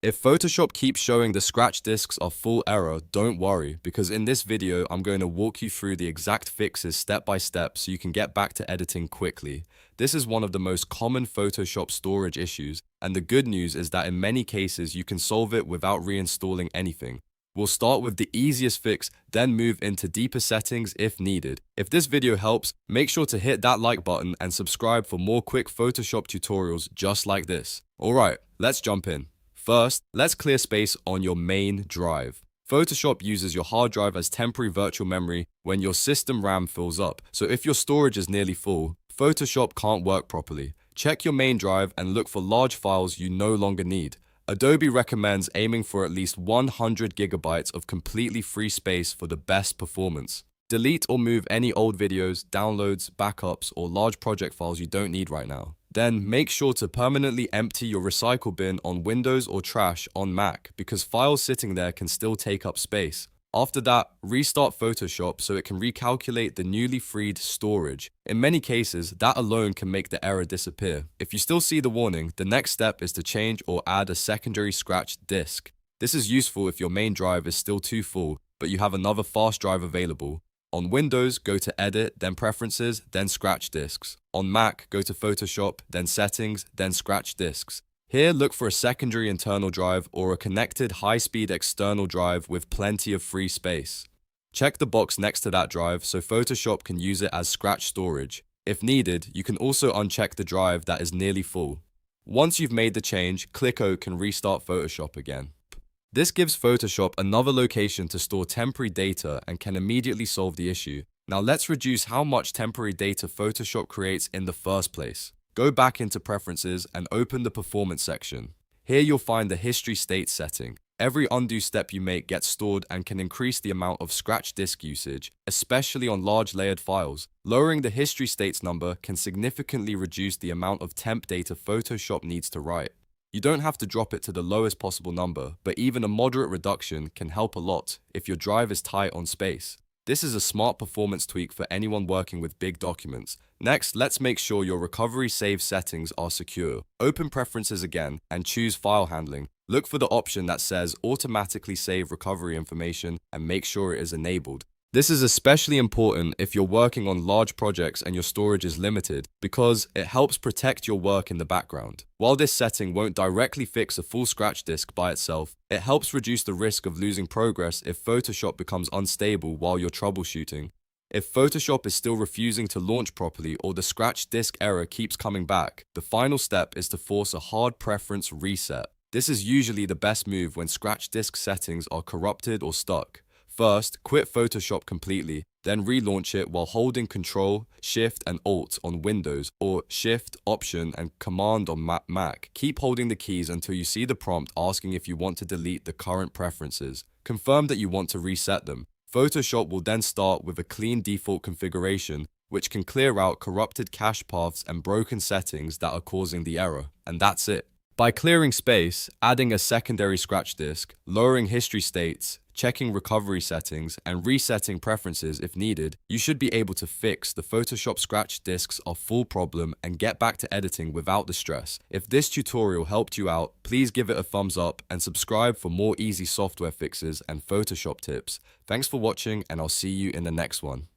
If Photoshop keeps showing the scratch disks are full error, don't worry, because in this video, I'm going to walk you through the exact fixes step by step so you can get back to editing quickly. This is one of the most common Photoshop storage issues, and the good news is that in many cases, you can solve it without reinstalling anything. We'll start with the easiest fix, then move into deeper settings if needed. If this video helps, make sure to hit that like button and subscribe for more quick Photoshop tutorials just like this. Alright, let's jump in. First, let's clear space on your main drive. Photoshop uses your hard drive as temporary virtual memory when your system RAM fills up, so if your storage is nearly full, Photoshop can't work properly. Check your main drive and look for large files you no longer need. Adobe recommends aiming for at least 100 gigabytes of completely free space for the best performance. Delete or move any old videos, downloads, backups, or large project files you don't need right now. Then make sure to permanently empty your recycle bin on Windows or trash on Mac because files sitting there can still take up space. After that, restart Photoshop so it can recalculate the newly freed storage. In many cases, that alone can make the error disappear. If you still see the warning, the next step is to change or add a secondary scratched disk. This is useful if your main drive is still too full, but you have another fast drive available. On Windows, go to Edit, then Preferences, then Scratch Disks. On Mac, go to Photoshop, then Settings, then Scratch Disks. Here, look for a secondary internal drive or a connected high-speed external drive with plenty of free space. Check the box next to that drive so Photoshop can use it as scratch storage. If needed, you can also uncheck the drive that is nearly full. Once you've made the change, click OK and restart Photoshop again. This gives Photoshop another location to store temporary data and can immediately solve the issue. Now let's reduce how much temporary data Photoshop creates in the first place. Go back into Preferences and open the Performance section. Here you'll find the History State setting. Every undo step you make gets stored and can increase the amount of scratch disk usage, especially on large layered files. Lowering the History States number can significantly reduce the amount of temp data Photoshop needs to write. You don't have to drop it to the lowest possible number, but even a moderate reduction can help a lot if your drive is tight on space. This is a smart performance tweak for anyone working with big documents. Next, let's make sure your recovery save settings are secure. Open Preferences again and choose File Handling. Look for the option that says Automatically Save Recovery Information and make sure it is enabled. This is especially important if you're working on large projects and your storage is limited because it helps protect your work in the background. While this setting won't directly fix a full scratch disk by itself, it helps reduce the risk of losing progress if Photoshop becomes unstable while you're troubleshooting. If Photoshop is still refusing to launch properly or the scratch disk error keeps coming back, the final step is to force a hard preference reset. This is usually the best move when scratch disk settings are corrupted or stuck. First, quit Photoshop completely, then relaunch it while holding Ctrl, Shift, and Alt on Windows or Shift, Option, and Command on Mac. Keep holding the keys until you see the prompt asking if you want to delete the current preferences. Confirm that you want to reset them. Photoshop will then start with a clean default configuration, which can clear out corrupted cache paths and broken settings that are causing the error. And that's it. By clearing space, adding a secondary scratch disk, lowering history states, checking recovery settings, and resetting preferences if needed, you should be able to fix the Photoshop scratch disks are full problem and get back to editing without the stress. If this tutorial helped you out, please give it a thumbs up and subscribe for more easy software fixes and Photoshop tips. Thanks for watching and I'll see you in the next one.